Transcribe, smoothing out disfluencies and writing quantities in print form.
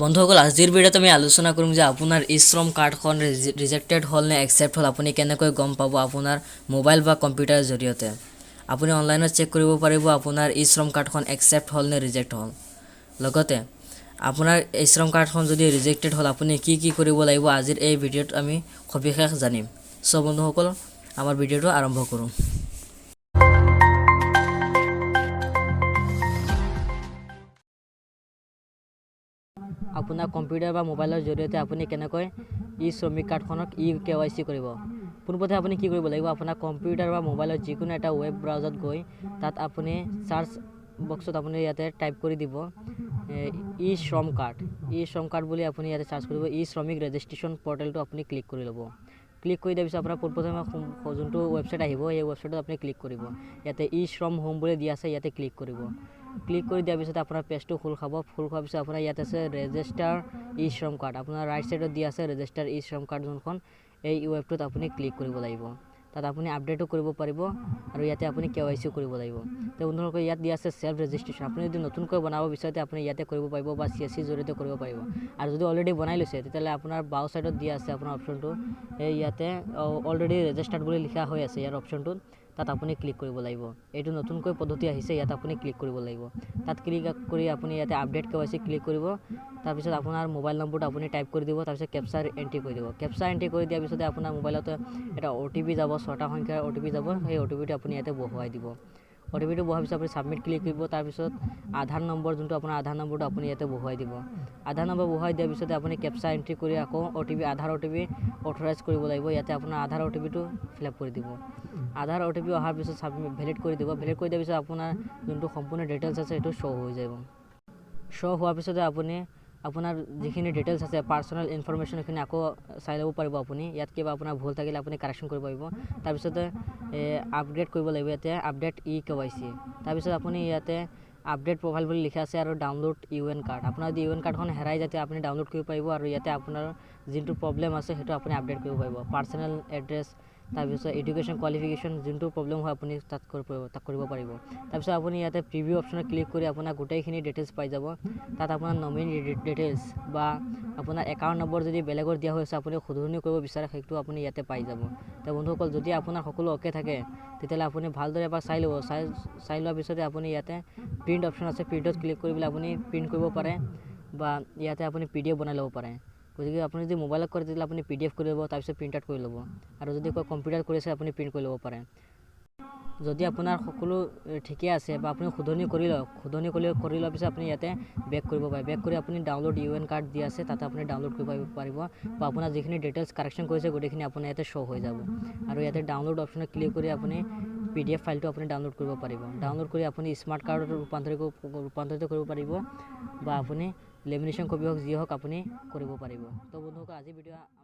বন্ধুসকল আজিৰ ভিডিঅ'ত আমি আলোচনা কৰিম যে আপোনাৰ ই শ্ৰম কাৰ্ডখন ৰিজেক্টেড হ'ল নে একচেপ্ট হ'ল আপুনি কেনেকৈ গম পাব আপোনাৰ মোবাইল বা কম্পিউটাৰৰ জৰিয়তে আপুনি অনলাইনত চেক কৰিব পাৰিব আপোনাৰ ই শ্ৰম কাৰ্ডখন একচেপ্ট হ'ল নে ৰিজেক্ট হ'ল লগতে আপোনাৰ ই শ্ৰম কাৰ্ডখন যদি ৰিজেক্টেড হ'ল আপুনি কি কি কৰিব লাগিব আজিৰ এই ভিডিঅ'ত আমি সবিশেষ জানিম সো বন্ধুসকল আমাৰ ভিডিঅ'টো আৰম্ভ কৰোঁ আপোনাৰ কম্পিউটাৰ বা মোবাইলৰ জৰিয়তে আপুনি কেনেকৈ ই শ্ৰমিক কাৰ্ডখনক KYC কৰিব পোনপ্ৰথমে আপুনি কি কৰিব লাগিব আপোনাৰ কম্পিউটাৰ বা মোবাইলৰ যিকোনো এটা ৱেব ব্ৰাউজাৰত গৈ তাত আপুনি সাৰ্চ বক্সত আপুনি ইয়াতে টাইপ কৰি দিব ই শ্ৰম কাৰ্ড বুলি আপুনি ইয়াতে সাৰ্চ কৰিব ই শ্ৰমিক ৰেজিষ্ট্ৰেশ্যন পৰ্টেলটো আপুনি ক্লিক কৰি ল'ব ক্লিক কৰি দিয়াৰ পিছত আপোনাৰ পোনপ্ৰথমে যোনটো ৱেবছাইট আহিব এই ৱেবছাইটত আপুনি ক্লিক কৰিব ইয়াতে ই শ্ৰম হোম বুলি দিয়া আছে ইয়াতে ক্লিক কৰিব ক্লিক কৰি দিয়াৰ পিছত আপোনাৰ পেজটো খোল খোৱাৰ পিছত আপোনাৰ ইয়াত আছে ৰেজিষ্টাৰ ই শ্ৰম কাৰ্ড আপোনাৰ ৰাইট সাইডত দিয়া আছে ৰেজিষ্টাৰ ই শ্ৰম কাৰ্ড যোনখন এই ৱেবটোত আপুনি ক্লিক কৰিব লাগিব তাত আপুনি আপডেটো কৰিব পাৰিব আৰু ইয়াতে আপুনি KYC কৰিব লাগিব তো বন্ধুসকল ইয়াত দিয়া আছে সেলফ ৰেজিষ্ট্ৰেশ্যন আপুনি যদি নতুনকৈ বনাব বিচাৰে আপুনি ইয়াতে কৰিব পাৰিব বা CSC জৰিয়তে কৰিব পাৰিব আৰু যদি অলৰেডি বনাই লৈছে তেতিয়াহ'লে আপোনাৰ বাও সাইডত দিয়া আছে আপোনাৰ অপচনটো এই ইয়াতে অলৰেডি ৰেজিষ্টাৰ্ড বুলি লিখা হৈ আছে ইয়াৰ অপচনটোত তাত আপুনি ক্লিক কৰিব লাগিব এইটো নতুনকৈ পদ্ধতি আহিছে ইয়াত আপুনি ক্লিক কৰিব লাগিব তাত ক্লিক কৰি আপুনি ইয়াতে আপডেট KYC ক্লিক কৰিব তাৰপিছত আপোনাৰ মোবাইল নম্বৰটো আপুনি টাইপ কৰি দিব তাৰপিছত কেপচা এন্ট্ৰি কৰি দিব কেপচা এন্ট্ৰি কৰি দিয়াৰ পিছতে আপোনাৰ মোবাইলত এটা OTP যাব 6টা সংখ্যাৰ OTP যাব সেই OTPটো আপুনি ইয়াতে বহুৱাই দিব OTPটো বহুৱাৰ পিছত আপুনি সাবমিট ক্লিক কৰিব তাৰপিছত আধাৰ নম্বৰ যোনটো আপোনাৰ আধাৰ নম্বৰটো আপুনি ইয়াতে বহুৱাই দিব আধাৰ নম্বৰ বহুৱাই দিয়াৰ পিছতে আপুনি কেপচা এন্ট্ৰি কৰি আকৌ আধাৰ OTP অথৰাইজ কৰিব লাগিব ইয়াতে আপোনাৰ আধাৰ OTPটো ফিলআপ কৰি দিব আধাৰ OTP অহাৰ পিছত সাবমিট ভ্যালিড কৰি দিব ভ্যালিড কৰি দিয়াৰ পিছত আপোনাৰ যোনটো সম্পূৰ্ণ ডিটেইলছ আছে সেইটো শ্ব' হৈ যাব শ্ব' হোৱাৰ পিছতে আপুনি আপোনাৰ যিখিনি ডিটেইলছ আছে পাৰ্সোনাল ইনফৰমেশ্যন এখিনি আকৌ চাই ল'ব পাৰিব আপুনি ইয়াত কিবা আপোনাৰ ভুল থাকিলে আপুনি কাৰেকশ্যন কৰিব পাৰিব তাৰপিছত আপগ্ৰেড কৰিব লাগিব ইয়াতে আপডেট KYC তাৰপিছত আপুনি ইয়াতে আপডেট প্ৰফাইল বুলি লিখা আছে আৰু ডাউনলোড UN কাৰ্ড আপোনাৰ যদি UN কাৰ্ডখন হেৰাই যায় আপুনি ডাউনলোড কৰিব পাৰিব আৰু ইয়াতে আপোনাৰ যোনটো প্ৰবলেম আছে সেইটো আপুনি আপডেট কৰিব পাৰিব পাৰ্সোনাল এড্ৰেছ তাৰপিছত এডুকেশ্যন কোৱালিফিকেশ্যন যোনটো প্ৰবলেম হয় আপুনি তাত কৰিব পাৰিব তাৰপিছত আপুনি ইয়াতে প্ৰিভিউ অপশ্যনত ক্লিক কৰি আপোনাৰ গোটেইখিনি ডিটেইলছ পাই যাব তাত আপোনাৰ নমিনি ডিটেইলছ বা আপোনাৰ একাউণ্ট নম্বৰ যদি বেলেগৰ দিয়া হৈছে আপুনি শুধৰণি কৰিব বিচাৰে সেইটো আপুনি ইয়াতে পাই যাব তো বন্ধুসকল যদি আপোনাৰ সকলো অ'কে থাকে তেতিয়াহ'লে আপুনি ভালদৰে এবাৰ চাই ল'ব চাই লোৱাৰ পিছতে আপুনি ইয়াতে প্ৰিণ্ট অপশ্যন আছে প্ৰিণ্টত ক্লিক কৰি পেলাই আপুনি প্ৰিণ্ট কৰিব পাৰে বা ইয়াতে আপুনি PDF বনাই ল'ব পাৰে গতিকে আপুনি যদি মোবাইলত কৰে তেতিয়াহ'লে আপুনি PDF কৰি ল'ব তাৰপিছত প্ৰিণ্ট আউট কৰি ল'ব আৰু যদি কম্পিউটাৰ কৰিছে আপুনি প্ৰিণ্ট কৰি ল'ব পাৰে যদি আপোনাৰ সকলো ঠিকে আছে বা আপুনি শুধৰণি কৰি লোৱাৰ পিছত আপুনি ইয়াতে বেক কৰিব পাৰে বেক কৰি আপুনি ডাউনলোড UN কাৰ্ড দিয়া আছে তাতে আপুনি ডাউনলোড কৰিব পাৰিব বা আপোনাৰ যিখিনি ডিটেইলছ কাৰেকশ্যন কৰিছে গোটেইখিনি আপোনাৰ ইয়াতে শ্ব' হৈ যাব আৰু ইয়াতে ডাউনলোড অপশ্যনত ক্লিক কৰি আপুনি PDF ফাইলটো আপুনি ডাউনলোড কৰিব পাৰিব ডাউনলোড কৰি আপুনি স্মাৰ্ট কাৰ্ডত ৰূপান্তৰিত কৰিব পাৰিব বা আপুনি লেমিনেশ্যন কপি হওক যি হওক আপুনি কৰিব পাৰিব তো বন্ধুসকল আজি ভিডিঅ'